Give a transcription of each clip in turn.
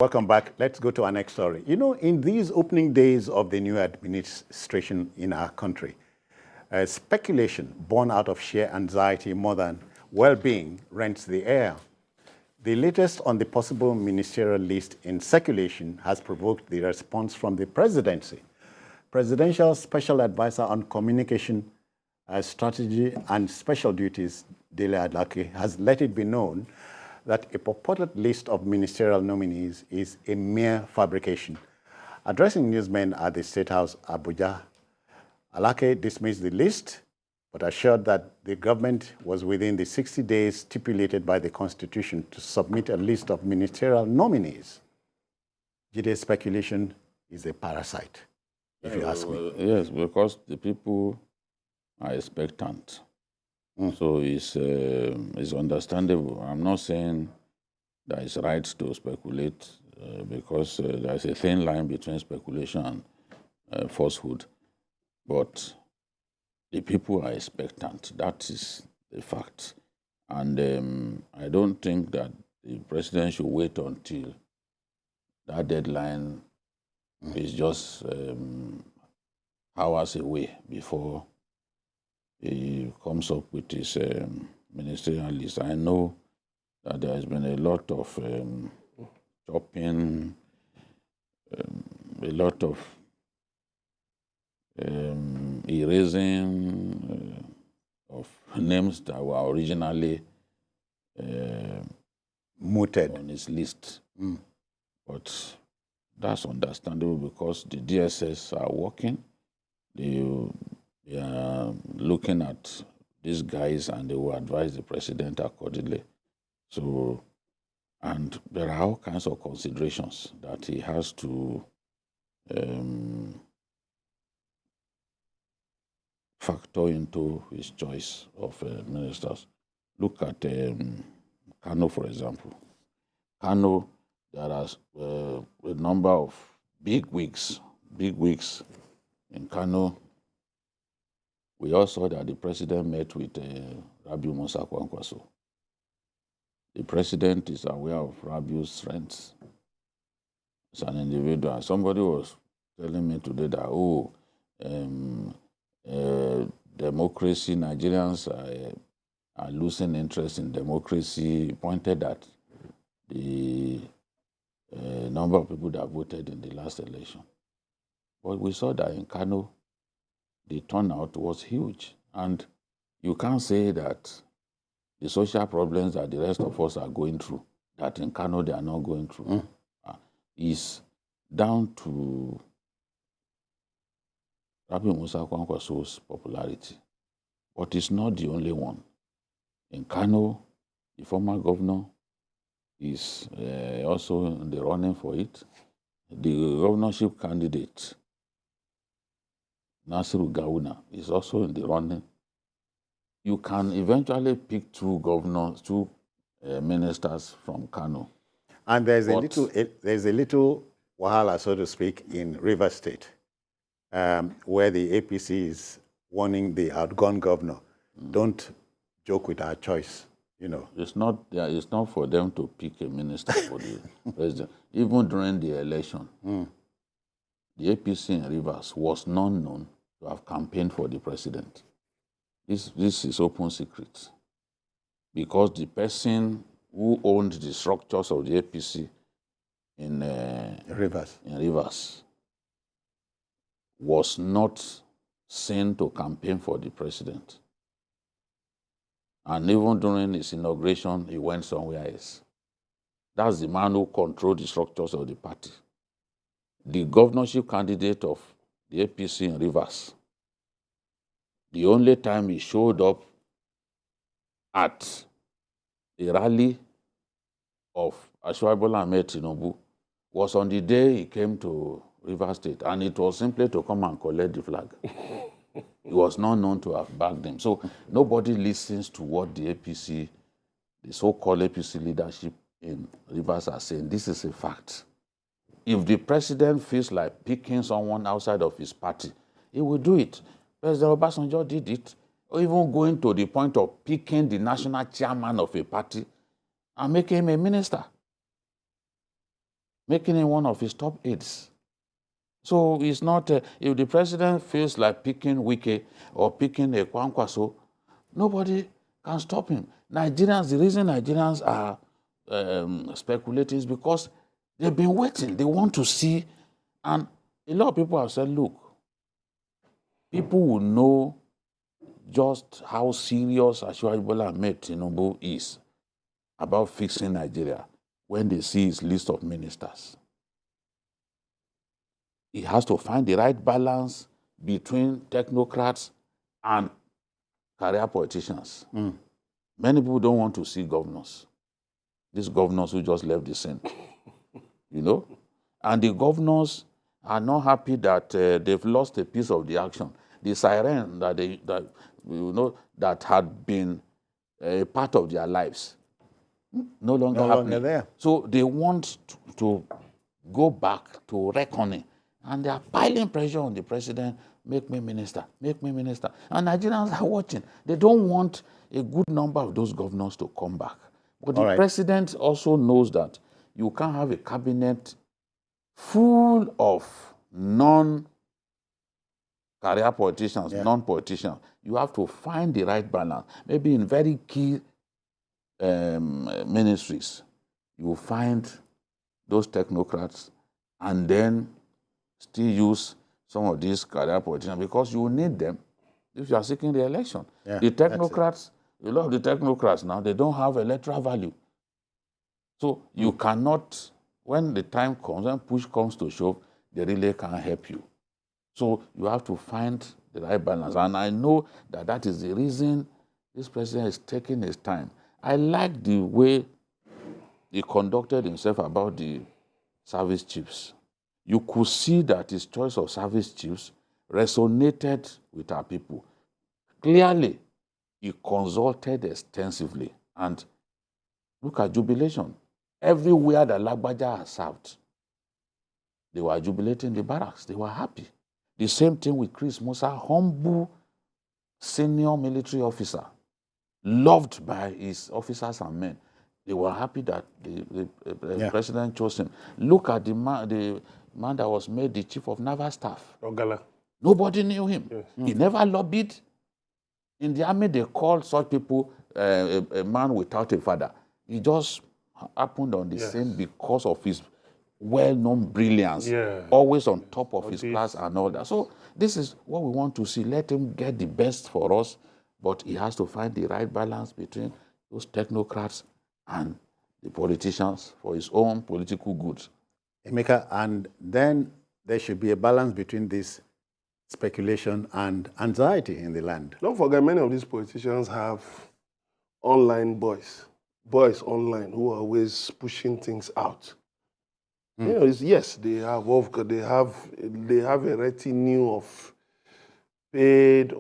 Welcome back. Let's go to our next story. You know, in these opening days of the new administration in our country, speculation born out of sheer anxiety more than well-being rents the air. The latest on the possible ministerial list in circulation has provoked the response from the presidency. Presidential Special Advisor on Communication, Strategy and Special Duties, Dele Alake, has let it be known that a purported list of ministerial nominees is a mere fabrication. Addressing newsmen at the State House, Abuja, Alake dismissed the list, but assured that the government was within the 60 days stipulated by the Constitution to submit a list of ministerial nominees. Jide's speculation is a parasite, if you ask me. Yes, because the people are expectant. So it's understandable. I'm not saying that it's right to speculate because there's a thin line between speculation and falsehood. But the people are expectant. That is the fact. And I don't think that the president should wait until that deadline is just hours away before he comes up with his ministerial list. I know that there has been a lot of chopping, a lot of erasing of names that were originally mooted on his list. But that's understandable because the DSS are working. They are looking at these guys and they will advise the president accordingly. So, and there are all kinds of considerations that he has to factor into his choice of ministers. Look at Kano, for example. Kano, there are a number of big wigs in Kano. We also saw that the president met with Rabiu Musa Kwankwaso. The president is aware of Rabiu's strengths as an individual. Somebody was telling me today that, democracy, Nigerians are losing interest in democracy. He pointed at the number of people that voted in the last election. But we saw that in Kano, the turnout was huge. And you can't say that the social problems that the rest of us are going through, that in Kano they are not going through, is down to Rabiu Musa Kwankwaso's popularity. But it's not the only one. In Kano, the former governor is also in the running for it. The governorship candidate, Nasiru Gawuna, is also in the running. You can eventually pick two ministers from Kano. And there's a little wahala, so to speak, in Rivers State, where the APC is warning the outgone governor, don't joke with our choice. You know, it's not for them to pick a minister for the president. Even during the election, the APC in Rivers was not known to have campaigned for the president. This is open secret. Because the person who owned the structures of the APC in Rivers was not seen to campaign for the president. And even during his inauguration, he went somewhere else. That's the man who controlled the structures of the party. The governorship candidate of the APC in Rivers, the only time he showed up at the rally of Asiwaju Ahmed Tinubu was on the day he came to Rivers State, and it was simply to come and collect the flag. He was not known to have backed them. So nobody listens to what the APC, the so-called APC leadership in Rivers are saying. This is a fact. If the president feels like picking someone outside of his party, he will do it. President Obasanjo did it, or even going to the point of picking the national chairman of a party and making him a minister. making him one of his top aides. So it's not, if the president feels like picking Wike or picking a Kwankwaso, nobody can stop him. Nigerians, the reason Nigerians are speculating is because they've been waiting. They want to see, and a lot of people have said, look, people will know just how serious Asiwaju Bola Ahmed Tinubu is about fixing Nigeria when they see his list of ministers. He has to find the right balance between technocrats and career politicians. Many people don't want to see governors. These governors who just left the scene, you know? And the governors are not happy that they've lost a piece of the action. The siren that had been a part of their lives, no longer there. So they want to go back to reckoning. And they are piling pressure on the president, make me minister, make me minister. And Nigerians are watching. They don't want a good number of those governors to come back. But the president also knows that you can't have a cabinet full of non-career politicians, non-politicians. You have to find the right balance. Maybe in very key ministries, you will find those technocrats and then still use some of these career politicians because you will need them if you are seeking the election. The technocrats, a lot of the technocrats now, they don't have electoral value. So you cannot, when the time comes, when push comes to shove, they really can't help you. So you have to find the right balance. And I know that that is the reason this president is taking his time. I like the way he conducted himself about the service chiefs. You could see that his choice of service chiefs resonated with our people. Clearly, he consulted extensively. And look at jubilation. Everywhere that Lagbaja has served, they were jubilating the barracks. They were happy. The same thing with Chris Musa, humble senior military officer, loved by his officers and men. They were happy that the president chose him. Look at the man that was made the chief of naval staff. Ogala. Nobody knew him. Yes. He never lobbied. In the army, they called such people a man without a father. He just happened on the scene because of his well-known brilliance, always on top of his class and all that. So this is what we want to see. Let him get the best for us, but he has to find the right balance between those technocrats and the politicians for his own political goods. Emeka, and then there should be a balance between this speculation and anxiety in the land. Don't forget, many of these politicians have online boys online who are always pushing things out. You know, yes, they have a retinue of paid,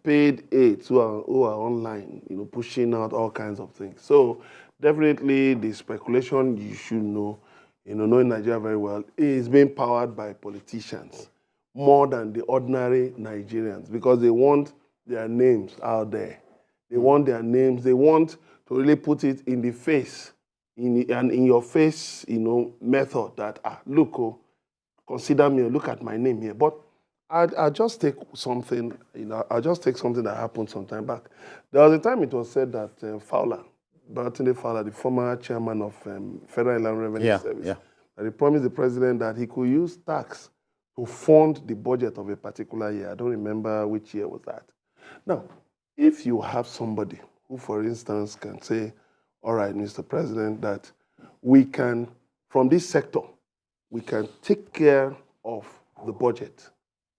paid aides who are online, pushing out all kinds of things. So definitely the speculation, you should know, knowing Nigeria very well, is being powered by politicians more than the ordinary Nigerians because they want their names out there. They want their names. They want to really put it in the face, in your face, method that, look, consider me, look at my name here. But I'll just take something, that happened some time back. There was a time it was said that Babatunde Fowler, the former chairman of Federal Inland Revenue Service, that he promised the president that he could use tax to fund the budget of a particular year. I don't remember which year was that. Now, if you have somebody who, for instance, can say, all right, Mr. President, that we can, from this sector, we can take care of the budget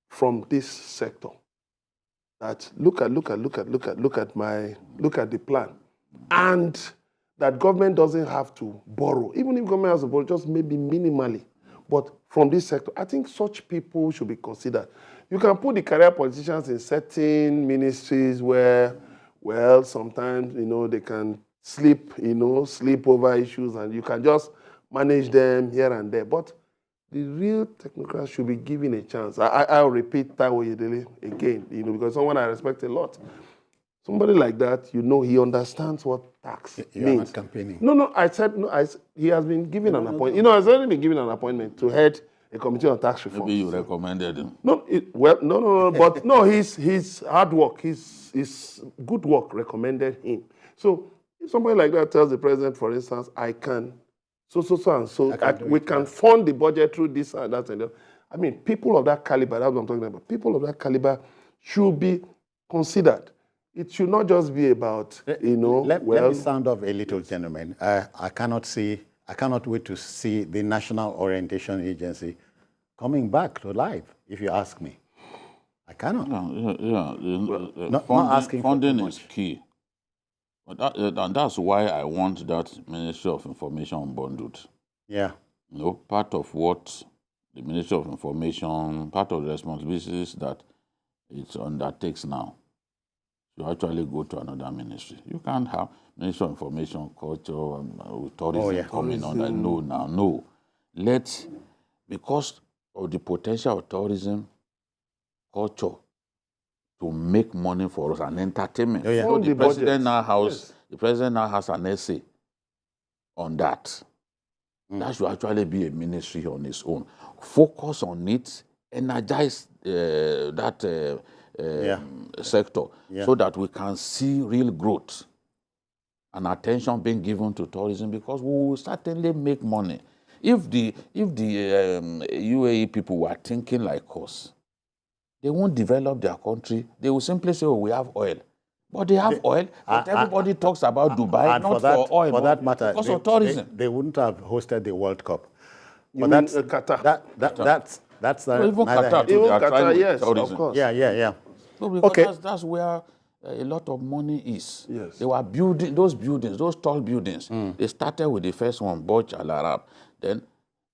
from this sector. That look at the plan. And that government doesn't have to borrow. Even if government has to borrow, just maybe minimally. But from this sector, I think such people should be considered. You can put the career politicians in certain ministries where, well, sometimes, they can sleep over issues and you can just manage them here and there. But the real technocrats should be given a chance. I'll repeat Taiwo Yedele again, because someone I respect a lot. Somebody like that, you know, he understands what tax You are means. not campaigning. No, I said, no, he has been given an appointment. You know, has already been given an appointment to head a committee on tax reform. Maybe you recommended him. No, but no, his hard work, his good work recommended him. So if somebody like that tells the president, for instance, I can, we can fund the budget through this and that and that. I mean, people of that caliber, that's what I'm talking about. People of that caliber should be considered. It should not just be about, you know, Let me sound off a little, gentlemen. I cannot wait to see the National Orientation Agency coming back to life, if you ask me. I cannot. Not asking funding is key. But and that's why I want that Ministry of Information bundled. Yeah. You know, part of what the Ministry of Information, part of the responsibilities that it undertakes now, you actually go to another ministry. You can't have Ministry of Information, Culture, and tourism coming on that. No. Because of the potential of tourism, culture, to make money for us and entertainment. So the president now has an essay on that. That should actually be a ministry on its own. Focus on it, energize that sector so that we can see real growth and attention being given to tourism, because we will certainly make money. If the UAE people were thinking like us, they won't develop their country. They will simply say, oh, we have oil. But they have oil, but everybody talks about Dubai, not for oil, for that matter, because of tourism. They wouldn't have hosted the World Cup. But that's Qatar. That's even Qatar, too, even they are trying Qatar, with yes, tourism. of course. Yeah. So because that's where a lot of money is. Yes. They were building those tall buildings. They started with the first one, Burj Al Arab, then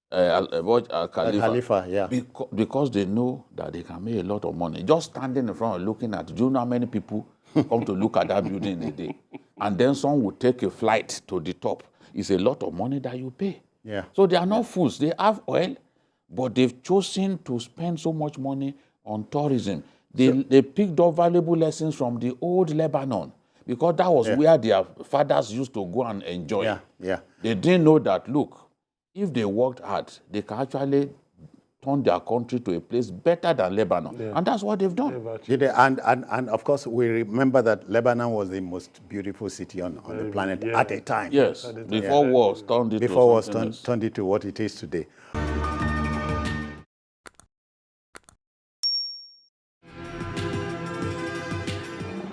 Burj Al Khalifa. Yeah. Because they know that they can make a lot of money. Just standing in front and looking at it, do you know how many people come to look at that building in a day? And then some will take a flight to the top. It's a lot of money that you pay. Yeah. So they are not fools. They have oil, but they've chosen to spend so much money on tourism. They picked up valuable lessons from the old Lebanon, because that was where their fathers used to go and enjoy. Yeah. They didn't know that, look, if they worked hard, they can actually turn their country to a place better than Lebanon. Yeah. And that's what they've done. And of course, we remember that Lebanon was the most beautiful city on the planet at a time. Yes, before wars turned it into what it is today.